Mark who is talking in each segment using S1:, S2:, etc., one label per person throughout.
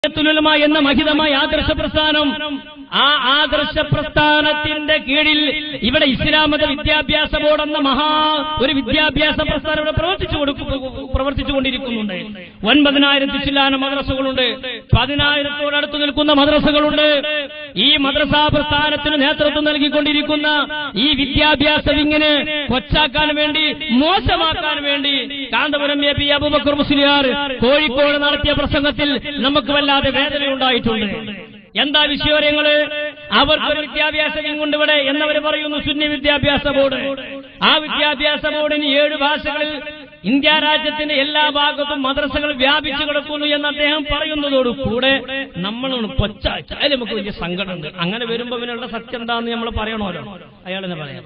S1: എന്ന മഹിതമായ ആദർശ പ്രസ്ഥാനം, ആ ആദർശ പ്രസ്ഥാനത്തിന്റെ കീഴിൽ ഇവിടെ ഇസ്ലാം മത വിദ്യാഭ്യാസ ബോർഡ് എന്ന ഒരു വിദ്യാഭ്യാസ പ്രസ്ഥാനം ഇവിടെ പ്രവർത്തിച്ചുകൊണ്ടിരിക്കുന്നുണ്ട്. 9,000 ചില്ലാന മദ്രസകളുണ്ട്, 10,000-ഓടടുത്ത് നിൽക്കുന്ന മദ്രസകളുണ്ട്. ഈ മദ്രസാ പ്രസ്ഥാനത്തിന് നേതൃത്വം നൽകിക്കൊണ്ടിരിക്കുന്ന ഈ വിദ്യാഭ്യാസ വിങ്ങിന് കൊച്ചാക്കാൻ വേണ്ടി, മോശമാക്കാൻ വേണ്ടി കാന്തപുരം എ പി അബൂബക്കർ മുസ്ലിയാർ കോഴിക്കോട് നടത്തിയ പ്രസംഗത്തിൽ നമുക്ക് വല്ലാതെ വേദനയുണ്ടായിട്ടുണ്ട്. എന്താ വിഷയങ്ങള്? അവർക്കൊരു വിദ്യാഭ്യാസ വിങ്ങുണ്ട് ഇവിടെ എന്നവർ പറയുന്നു, സുന്നി വിദ്യാഭ്യാസ ബോർഡ്. ആ വിദ്യാഭ്യാസ ബോർഡിന് 7 ഭാഷകളിൽ ഇന്ത്യ രാജ്യത്തിന്റെ എല്ലാ ഭാഗത്തും മദ്രസകൾ വ്യാപിച്ചു കിടക്കുന്നു എന്ന് അദ്ദേഹം പറയുന്നതോടുകൂടെ നമ്മൾ പൊച്ചാൽ നമുക്ക് വലിയ സങ്കടമുണ്ട്. അങ്ങനെ വരുമ്പോ ഇതിനുള്ള സത്യം എന്താണെന്ന് നമ്മൾ പറയണമല്ലോ, അയാളെന്നെ പറയാം.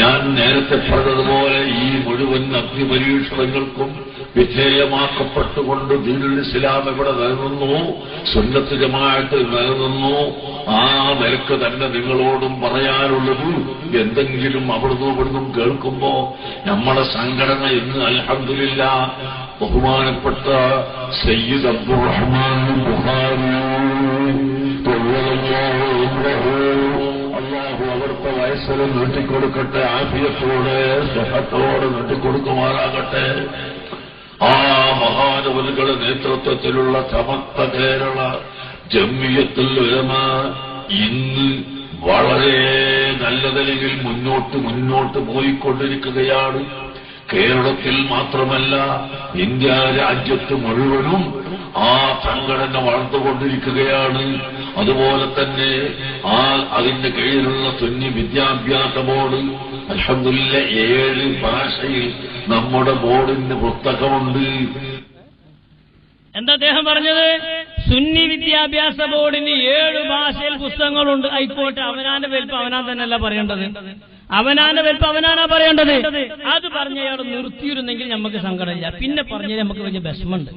S2: ഞാൻ നേരത്തെ പറഞ്ഞതുപോലെ ഈ മുഴുവൻ അഗ്നിപരീക്ഷണങ്ങൾക്കും വിധേയമാക്കപ്പെട്ടുകൊണ്ട് ദീനുൽ ഇസ്ലാം ഇവിടെ നിലനിന്നു, സുന്നത്ത് ജമാഅത്ത് നിലനിന്നു. ആ നിലക്ക് തന്നെ നിങ്ങളോടും പറയാനുള്ളത്, എന്തെങ്കിലും അവിടുന്ന് ഇവിടുന്നും കേൾക്കുമ്പോ നമ്മുടെ സംഘടന ഇന്ന് അൽഹംദുലില്ലാഹ് ബഹുമാനപ്പെട്ട സയ്യിദ് അബ്ദുറഹ്മാൻ ബുഖാരി അല്ലാഹു അവിടുത്തെ വയസ്സിലും നീട്ടിക്കൊടുക്കട്ടെ, ആഫിയത്തോടെ സ്വഹത്തോടെ നീട്ടിക്കൊടുക്കുമാറാകട്ടെ. ആ മഹാനവലുകളുടെ നേതൃത്വത്തിലുള്ള സമസ്ത കേരള ജംഇയ്യത്തുൽ ഉലമ ഇന്ന് വളരെ നല്ല നിലയിൽ മുന്നോട്ട് പോയിക്കൊണ്ടിരിക്കുകയാണ്. കേരളത്തിൽ മാത്രമല്ല, ഇന്ത്യ രാജ്യത്ത് മുഴുവനും ആ സംഘടന വളർന്നുകൊണ്ടിരിക്കുകയാണ്. അതുപോലെ തന്നെ അതിന്റെ കീഴിലുള്ള സുന്നി വിദ്യാഭ്യാസ ബോർഡ് അൽഹംദുലില്ലാഹ് 7 ഭാഷയിൽ നമ്മുടെ ബോർഡിന്റെ പുസ്തകമുണ്ട്.
S1: എന്താ അദ്ദേഹം പറഞ്ഞത്? സുന്നി വിദ്യാഭ്യാസ ബോർഡിന് 7 ഭാഷയിൽ പുസ്തകങ്ങളുണ്ട്. ആയിക്കോട്ടെ, അവനാന്റെ വലിപ്പം അവനാൻ തന്നെയല്ല പറയേണ്ടത്, അവനാന്റെ വലിപ്പം അവനാനാ പറയേണ്ടത്. അത് പറഞ്ഞയാൾ നിർത്തിയിരുന്നെങ്കിൽ നമുക്ക് സങ്കടമില്ല, പിന്നെ പറഞ്ഞാൽ നമുക്ക് വലിയ വിഷമമുണ്ട്.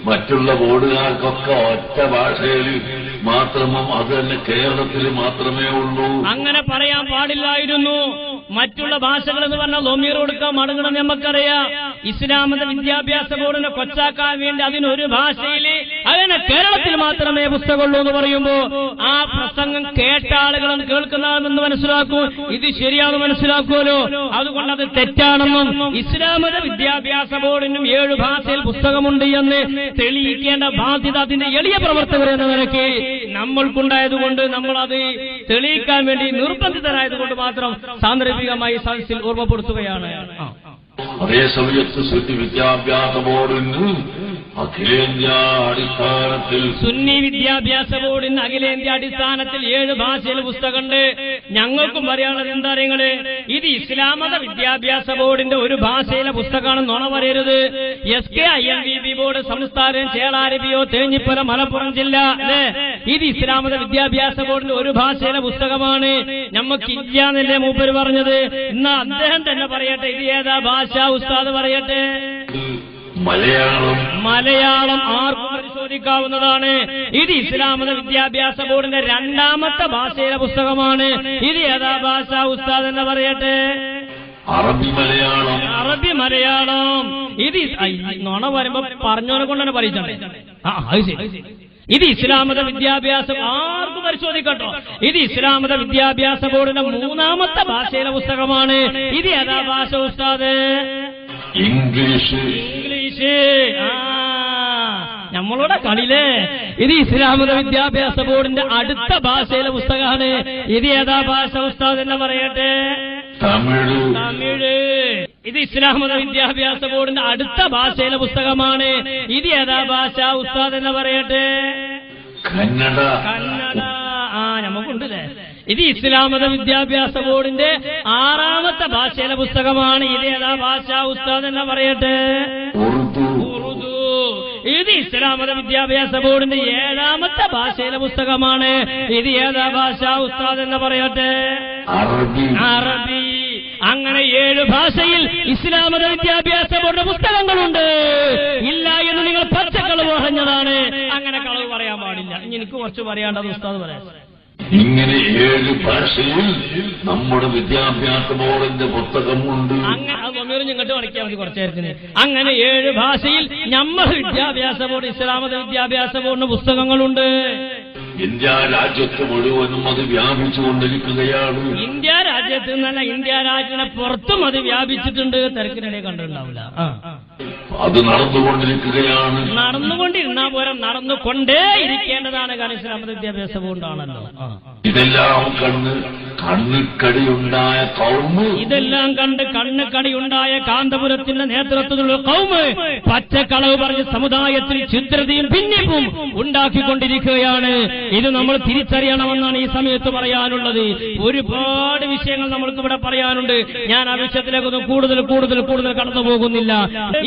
S2: മറ്റുള്ള ബോർഡുകാർക്കൊക്കെ ഒറ്റ ഭാഷയിൽ മാത്രമേ, അത് തന്നെ കേരളത്തിൽ മാത്രമേ ഉള്ളൂ.
S1: അങ്ങനെ പറയാൻ പാടില്ലായിരുന്നു. മറ്റുള്ള ഭാഷകൾ എന്ന് പറഞ്ഞാൽ ലൊമീർ കൊടുക്കാൻ മടങ്ങണം നമുക്കറിയാം. ഇസ്ലാമത വിദ്യാഭ്യാസ ബോർഡിനെ കൊച്ചാക്കാൻ വേണ്ടി അതിനൊരു ഭാഷയിൽ, അങ്ങനെ കേരളത്തിൽ മാത്രമേ പുസ്തകമുള്ളൂ എന്ന് പറയുമ്പോ ആ പ്രസംഗം കേട്ട ആളുകളും കേൾക്കുന്നതെന്ന് മനസ്സിലാക്കൂ, ഇത് ശരിയാണെന്ന് മനസ്സിലാക്കുമല്ലോ. അതുകൊണ്ട് അത് തെറ്റാണെന്നും ഇസ്ലാമത വിദ്യാഭ്യാസ ബോർഡിനും 7 ഭാഷയിൽ പുസ്തകമുണ്ട് എന്ന് തെളിയിക്കേണ്ട ബാധ്യത അതിന്റെ എളിയ പ്രവർത്തകർ എന്ന നിലയ്ക്ക് നമ്മൾക്കുണ്ടായതുകൊണ്ട് നമ്മൾ അത് തെളിയിക്കാൻ വേണ്ടി നിർബന്ധിതരായതുകൊണ്ട് മാത്രം സാന്ദർഭികമായി സദസ്സിൽ ഓർമ്മപ്പെടുത്തുകയാണ്.
S2: അതേ സമയത്ത് സുന്നി വിദ്യാഭ്യാസ ബോർഡിന് അഖിലേന്ത്യാ അടിസ്ഥാനത്തിൽ,
S1: സുന്നി വിദ്യാഭ്യാസ ബോർഡിന് അഖിലേന്ത്യാ അടിസ്ഥാനത്തിൽ 7 ഭാഷയിൽ പുസ്തകമുണ്ട്. ഞങ്ങൾക്കും പറയാനുള്ളത് എന്താ നിങ്ങള്, ഇത് ഇസ്ലാമത വിദ്യാഭ്യാസ ബോർഡിന്റെ ഒരു ഭാഷയിലെ പുസ്തകമാണെന്ന് നുണ പറയരുത്. SKIMVB ബോർഡ് സംസ്ഥാനം ചേളാരബിയോ തേഞ്ഞിപ്പല മലപ്പുറം ജില്ല അല്ലേ, ഇത് ഇസ്ലാമത വിദ്യാഭ്യാസ ബോർഡിന്റെ ഒരു ഭാഷയിലെ പുസ്തകമാണ്. നമുക്കില്ല എന്നല്ലേ മൂപ്പര് പറഞ്ഞത്. എന്നാ അദ്ദേഹം തന്നെ പറയട്ടെ, ഇത് ഏതാ ഭാഷ ഉസ്താദ് പറയട്ടെ. മലയാളം ആർക്കും പരിശോധിക്കാവുന്നതാണ്. ഇത് ഇസ്ലാമത വിദ്യാഭ്യാസ ബോർഡിന്റെ 2ാമത്തെ ഭാഷയിലെ പുസ്തകമാണ്. ഇത് ഏതാ ഭാഷ ഉസ്താദ് എന്ന് പറയട്ടെ.
S2: അറബി
S1: മലയാളം. ഇത് നുണ വരുമ്പോ പറഞ്ഞോനെ കൊണ്ടാണ് പറയിച്ചത്. ഇത് ഇസ്ലാമത വിദ്യാഭ്യാസം ആർക്കും പരിശോധിക്കട്ടോ. ഇത് ഇസ്ലാമത വിദ്യാഭ്യാസ ബോർഡിന്റെ 3ാമത്തെ ഭാഷയിലെ പുസ്തകമാണ്. ഇത് ഏതാ ഭാഷ ഉസ്താദ്?
S2: ഇംഗ്ലീഷ്.
S1: നമ്മളോടെ കളിയില്ലേ. ഇത് ഇസ്ലാമത വിദ്യാഭ്യാസ ബോർഡിന്റെ അടുത്ത ഭാഷയിലെ പുസ്തകമാണ്. ഇത് ഏതാ ഭാഷ ഉസ്താദ് എന്ന് പറയട്ടെ. തമിഴ്. ഇത് ഇസ്ലാമത വിദ്യാഭ്യാസ ബോർഡിന്റെ അടുത്ത ഭാഷയിലെ പുസ്തകമാണ്. ഇത് ഏതാ ഭാഷ ഉസ്താദ് എന്ന് പറയട്ടെ.
S2: കന്നഡ.
S1: നമുക്കുണ്ടല്ലേ. ഇത് ഇസ്ലാമത വിദ്യാഭ്യാസ ബോർഡിന്റെ 6ാമത്തെ ഭാഷയിലെ പുസ്തകമാണ്. ഇത് ഏതാ ഭാഷ ഉസ്താദ് എന്ന് പറയട്ടെ.
S2: ഉറുദു.
S1: ഇത് ഇസ്ലാമത വിദ്യാഭ്യാസ ബോർഡിന്റെ 7ാമത്തെ ഭാഷയിലെ പുസ്തകമാണ്. ഇത് ഏതാ ഭാഷ ഉസ്താദ് എന്ന് പറയട്ടെ. അറബി. അങ്ങനെ 7 ഭാഷയിൽ ഇസ്ലാമത വിദ്യാഭ്യാസ ബോർഡിന്റെ പുസ്തകങ്ങളുണ്ട്. ഇല്ല എന്ന് നിങ്ങൾ പച്ചക്കളവ് പറഞ്ഞതാണ്. അങ്ങനെ കളവ് പറയാൻ പാടില്ല. എനിക്ക് കുറച്ച് പറയാണ്ടത് ഉസ്താദ് പറയാം.
S2: ഇങ്ങനെ 7 ഭാഷയിൽ നമ്മുടെ വിദ്യാഭ്യാസ ബോർഡിന്റെ പുസ്തകമുണ്ട്.
S1: അങ്ങനെ സമീർ ഇങ്ങോട്ട് കളിക്കാൻ മതി കുറച്ചു നേരത്തിന്. അങ്ങനെ 7 ഭാഷയിൽ നമ്മൾ വിദ്യാഭ്യാസ ബോർഡ്, ഇസ്ലാമത വിദ്യാഭ്യാസ ബോർഡിന് പുസ്തകങ്ങളുണ്ട്.
S2: ഇന്ത്യ രാജ്യത്ത് മുഴുവനും അത് വ്യാപിച്ചുകൊണ്ടിരിക്കുകയാണ്.
S1: ഇന്ത്യ രാജ്യത്ത് നിന്നല്ല, ഇന്ത്യ രാജ്യത്തിന് പുറത്തും അത് വ്യാപിച്ചിട്ടുണ്ട്. തിരക്കിനിടെ കണ്ടിട്ടുണ്ടാവില്ല.
S2: അത് നടന്നുകൊണ്ടിരിക്കുകയാണ്.
S1: നടന്നുകൊണ്ടിരുന്നാ പോരാ, നടന്നുകൊണ്ടേ ഇരിക്കേണ്ടതാണ്. കാരണം ഇസ്ലാമത വിദ്യാഭ്യാസ ബോർഡാണല്ലോ.
S2: ഇതെല്ലാം കണ്ട് കണ്ണുകടിയുണ്ടായ കൗമ്,
S1: ഇതെല്ലാം കണ്ട് കണ്ണുകടിയുണ്ടായ കാന്തപുരത്തിന്റെ നേതൃത്വത്തിലുള്ള കൗമ് പച്ചക്കളവ് പറഞ്ഞ് സമുദായത്തിൽ ചിത്രതയും ഭിന്നിപ്പും ഉണ്ടാക്കിക്കൊണ്ടിരിക്കുകയാണ്. ഇത് നമ്മൾ തിരിച്ചറിയണമെന്നാണ് ഈ സമയത്ത് പറയാനുള്ളത്. ഒരുപാട് വിഷയങ്ങൾ നമ്മൾക്ക് ഇവിടെ പറയാനുണ്ട്. ഞാൻ ആ വിഷയത്തിലേക്കൊന്നും കൂടുതൽ കടന്നു പോകുന്നില്ല.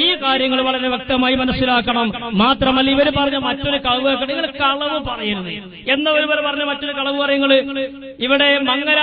S1: ഈ കാര്യങ്ങൾ വളരെ വ്യക്തമായി മനസ്സിലാക്കണം. മാത്രമല്ല, ഇവർ പറഞ്ഞ മറ്റൊരു കളവ്, നിങ്ങൾ കളവ് പറയരുത് എന്നവർ പറഞ്ഞ മറ്റൊരു കളവ് പറയുന്നത്, ഇവിടെ മംഗല